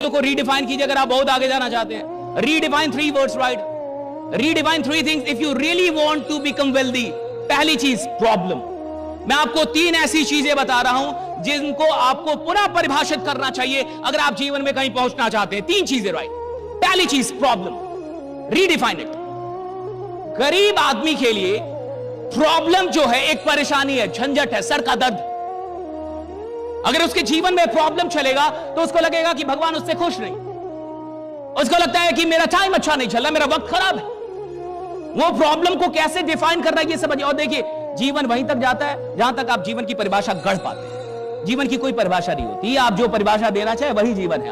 को रीडिफाइन कीजिए अगर आप बहुत आगे जाना चाहते हैं। Redefine 3 words, right? Redefine 3 things if you really want to become wealthy. पहली चीज प्रॉब्लम। मैं आपको 3 ऐसी चीजें बता रहा हूं जिनको आपको पुनः परिभाषित करना चाहिए अगर आप जीवन में कहीं पहुंचना चाहते हैं। 3 चीजें, राइट? पहली चीज प्रॉब्लम, रीडिफाइन इट। गरीब आदमी के लिए प्रॉब्लम जो है एक परेशानी है, झंझट है, सर का दर्द। अगर उसके जीवन में प्रॉब्लम चलेगा तो उसको लगेगा कि भगवान उससे खुश नहीं, उसको लगता है कि मेरा टाइम अच्छा नहीं चल रहा, मेरा वक्त खराब है। वो प्रॉब्लम को कैसे डिफाइन कर रहा है ये समझिए। और देखिए, जीवन वहीं तक जाता है जहां तक आप जीवन की परिभाषा गढ़ पाते हैं। जीवन की कोई परिभाषा नहीं होती, आप जो परिभाषा देना चाहे वही जीवन है।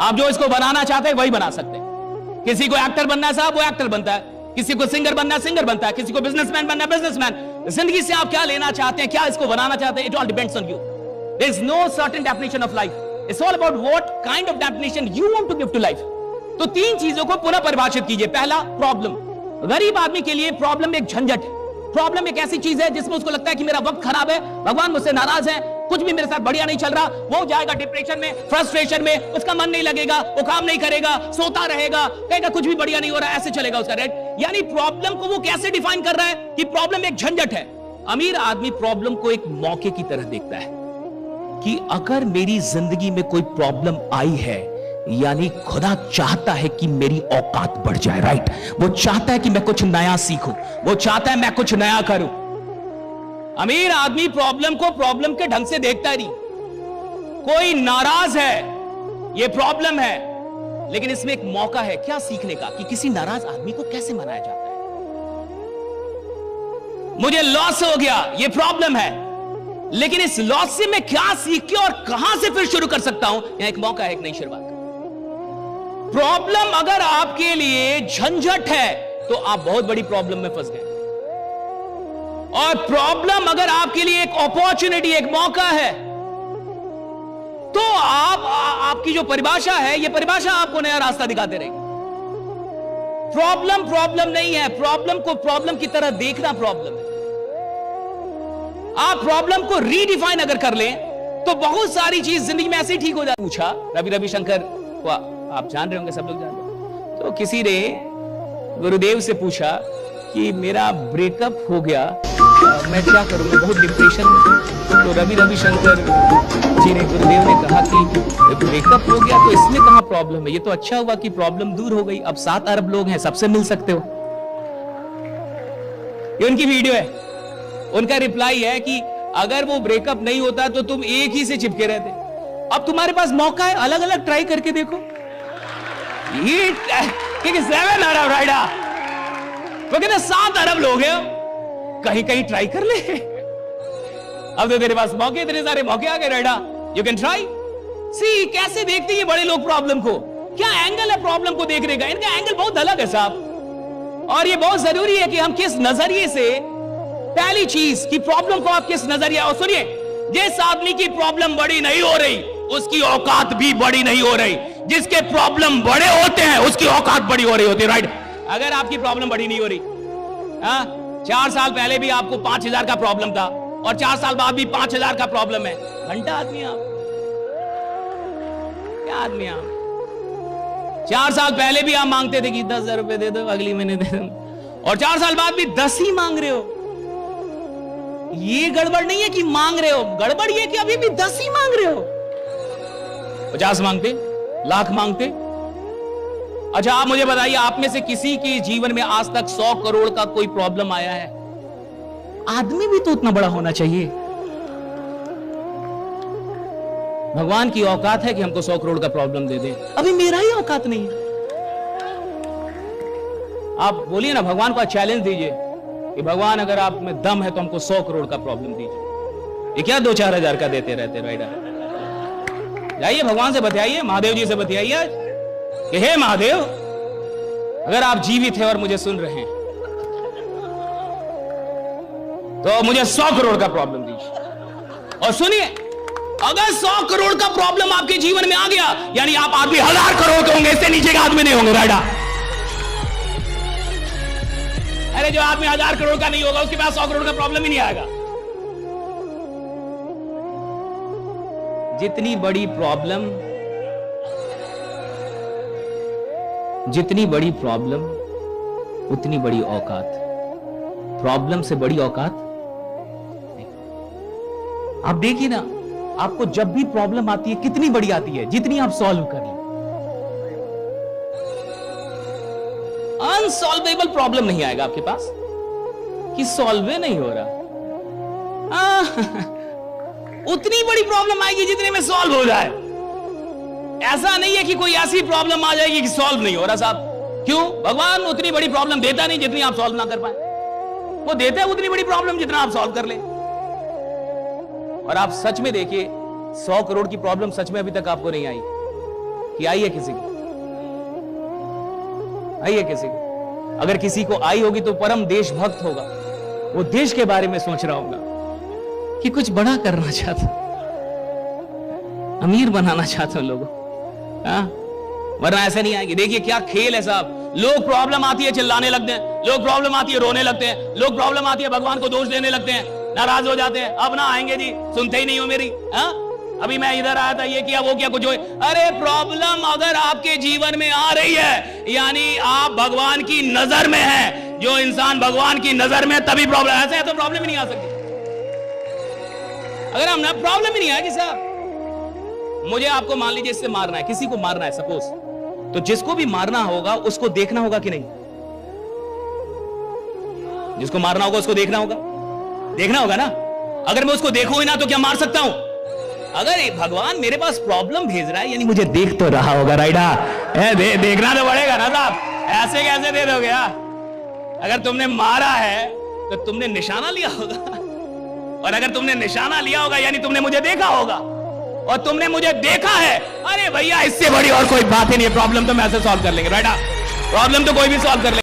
आप जो इसको बनाना चाहते हैं वही बना सकते हैं। किसी को एक्टर बनना है साहब, वो एक्टर बनता है। किसी को सिंगर बनना है, सिंगर बनता है। किसी को बिजनेसमैन बनना है, बिजनेसमैन। जिंदगी से आप क्या लेना चाहते हैं, क्या इसको बनाना चाहते हैं, it all depends on you. There is no certain definition of life. It's all about what kind of definition you want to give to life. तो 3 चीजों को पुनः परिभाषित कीजिए। पहला, प्रॉब्लम। गरीब आदमी के लिए प्रॉब्लम एक झंझट है। प्रॉब्लम एक ऐसी चीज है जिसमें उसको लगता है कि मेरा वक्त खराब है, भगवान मुझसे नाराज है, कुछ भी मेरे साथ बढ़िया नहीं चल रहा। वो जाएगा डिप्रेशन में, फ्रस्ट्रेशन में, उसका मन नहीं लगेगा, वो काम नहीं करेगा, सोता रहेगा, कहेगा कुछ भी बढ़िया नहीं हो रहा, ऐसे चलेगा उसका रेट। यानी प्रॉब्लम को वो कैसे डिफाइन कर रहा है कि प्रॉब्लम एक झंझट है। अमीर आदमी प्रॉब्लम को एक मौके की तरह देखता है कि अगर मेरी जिंदगी में कोई प्रॉब्लम आई है, यानी खुदा चाहता है कि मेरी औकात बढ़ जाए, राइट? वो चाहता है कि मैं कुछ नया सीखूं, वो चाहता है मैं कुछ नया करूं। अमीर आदमी प्रॉब्लम को प्रॉब्लम के ढंग से देखता ही नहीं। कोई नाराज है, ये प्रॉब्लम है, लेकिन इसमें एक मौका है क्या सीखने का कि किसी नाराज आदमी को कैसे मनाया जाता है। मुझे लॉस हो गया, ये प्रॉब्लम है, लेकिन इस लॉस से मैं क्या सीख के और कहां से फिर शुरू कर सकता हूं, यहां एक मौका है, एक नई शुरुआत। प्रॉब्लम अगर आपके लिए झंझट है तो आप बहुत बड़ी प्रॉब्लम में फंस गए, और प्रॉब्लम अगर आपके लिए एक अपॉर्चुनिटी, एक मौका है, तो आपकी जो परिभाषा है, ये परिभाषा आपको नया रास्ता दिखाते रहेगी। प्रॉब्लम नहीं है, प्रॉब्लम को प्रॉब्लम की तरह देखना प्रॉब्लम है। आप प्रॉब्लम को रीडिफाइन अगर कर लें तो बहुत सारी चीज जिंदगी में ऐसे ही ठीक हो जाती। पूछा रविशंकर को आप जान रहे होंगे, सब लोग जान रहे। तो किसी ने गुरुदेव से पूछा कि मेरा ब्रेकअप हो गया, मैं क्या करूं, मैं बहुत डिप्रेशन में। तो रविशंकर जी ने, गुरुदेव ने कहा कि ब्रेकअप हो गया तो इसमें कहां प्रॉब्लम है, ये तो अच्छा हुआ कि प्रॉब्लम दूर हो गई, अब 7 अरब लोग हैं, सबसे मिल सकते हो। ये उनकी वीडियो है। उनका रिप्लाई है कि अगर वो ब्रेकअप नहीं होता तो तुम एक ही से चिपके रहते, अब तुम्हारे पास मौका है, अलग अलग ट्राई करके देखो। ये 7 अरब राइडा, तो कहते 7 अरब लोग हैं, कहीं कहीं ट्राई कर ले। अब तो तेरे पास मौके, इतने सारे मौके आ गए राइडा, यू कैन ट्राई। सी कैसे देखते हैं बड़े लोग प्रॉब्लम को, क्या एंगल है प्रॉब्लम को देखने का, इनका एंगल बहुत अलग है साहब। और ये बहुत जरूरी है कि हम किस नजरिए से, पहली चीज कि प्रॉब्लम को आप किस नजरिया। और सुनिए, जिस आदमी की प्रॉब्लम बड़ी नहीं हो रही उसकी औकात भी बड़ी नहीं हो रही। जिसके प्रॉब्लम बड़े होते हैं उसकी औकात बड़ी हो रही होती है, राइट? अगर आपकी प्रॉब्लम बड़ी नहीं हो रही, 4 साल पहले भी आपको 5,000 का प्रॉब्लम था और 4 साल बाद भी 5,000 का प्रॉब्लम है, घंटा आदमी आप, क्या आदमी आप। 4 साल पहले भी आप मांगते थे कि 10,000 रुपए दे दो, अगली महीने दे दो, और 4 साल बाद भी 10 ही मांग रहे हो। ये गड़बड़ नहीं है कि मांग रहे हो, गड़बड़ ये कि अभी भी 10 ही मांग रहे हो। 50 मांगते, लाख मांगते। अच्छा, आप मुझे बताइए, आप में से किसी के जीवन में आज तक 100 करोड़ का कोई प्रॉब्लम आया है? आदमी भी तो उतना बड़ा होना चाहिए। भगवान की औकात है कि हमको 100 करोड़ का प्रॉब्लम दे दे, अभी मेरा ही औकात नहीं है। आप बोलिए ना, भगवान को चैलेंज दीजिए कि भगवान अगर आप में दम है तो हमको 100 करोड़ का प्रॉब्लम दीजिए। ये क्या 2-4 हजार का देते रहते, राइडा? जाइए भगवान से बतियाइए, महादेव जी से बतियाइए कि हे महादेव, अगर आप जीवित हैं और मुझे सुन रहे हैं तो मुझे 100 करोड़ का प्रॉब्लम दीजिए। और सुनिए, अगर 100 करोड़ का प्रॉब्लम आपके जीवन में आ गया, यानी आप आदमी 1000 करोड़ के होंगे, इससे नीचे के आदमी नहीं होंगे, राइडा? अरे जो आदमी 1000 करोड़ का नहीं होगा उसके पास 100 करोड़ का प्रॉब्लम ही नहीं आएगा। जितनी बड़ी प्रॉब्लम जितनी बड़ी प्रॉब्लम उतनी बड़ी औकात, प्रॉब्लम से बड़ी औकात नहीं। आप देखिए ना, आपको जब भी प्रॉब्लम आती है कितनी बड़ी आती है, जितनी आप सॉल्व कर लें। अनसॉल्वेबल प्रॉब्लम नहीं आएगा आपके पास कि सॉल्व नहीं हो रहा। उतनी बड़ी प्रॉब्लम आएगी जितने में सॉल्व हो जाए। ऐसा नहीं है कि कोई ऐसी प्रॉब्लम आ जाएगी कि सॉल्व नहीं हो रहा साहब। क्यों? भगवान उतनी बड़ी प्रॉब्लम देता नहीं जितनी आप सॉल्व ना कर पाए, वो देता है उतनी बड़ी प्रॉब्लम जितना आप सॉल्व कर ले। और आप सच में देखिए, 100 करोड़ की प्रॉब्लम सच में अभी तक आपको नहीं आई कि आई है किसी की? आई है किसी की? अगर किसी को आई होगी तो परम देशभक्त होगा, वो देश के बारे में सोच रहा होगा कि कुछ बड़ा करना चाहता, अमीर बनाना चाहता हूं लोगों, वरना ऐसे नहीं आएंगे। देखिए क्या खेल है साहब। लोग प्रॉब्लम आती है चिल्लाने लगते हैं, लोग प्रॉब्लम आती है रोने लगते हैं, लोग प्रॉब्लम आती है भगवान को दोष देने लगते हैं, नाराज हो जाते हैं, अब ना आएंगे जी, सुनते ही नहीं हो मेरी। अभी मैं इधर आया था, ये किया वो किया, कुछ हो। अरे प्रॉब्लम अगर आपके जीवन में आ रही है यानी आप भगवान की नजर में है। जो इंसान भगवान की नजर में तभी प्रॉब्लम, ऐसे है तो प्रॉब्लम ही नहीं आ सकती। अगर हम ना प्रॉब्लम ही नहीं आएगी साहब। मुझे आपको मान लीजिए इससे मारना है, किसी को मारना है सपोज, तो जिसको भी मारना होगा उसको देखना होगा कि नहीं? जिसको मारना होगा उसको देखना होगा, देखना होगा ना। अगर मैं उसको देखूं ही ना तो क्या मार सकता हूं? अगर भगवान मेरे पास प्रॉब्लम भेज रहा है यानी मुझे देख तो रहा होगा, राइडा देखना तो पड़ेगा ना साहब। ऐसे कैसे दे दोगे? अगर तुमने मारा है तो तुमने निशाना लिया होगा, और अगर तुमने निशाना लिया होगा यानी तुमने मुझे देखा होगा, और तुमने मुझे देखा है। अरे भैया इससे बड़ी और कोई बात ही नहीं है। प्रॉब्लम तो मैं ऐसे सॉल्व कर लेंगे, राइट? प्रॉब्लम तो कोई भी सॉल्व कर लेंगे।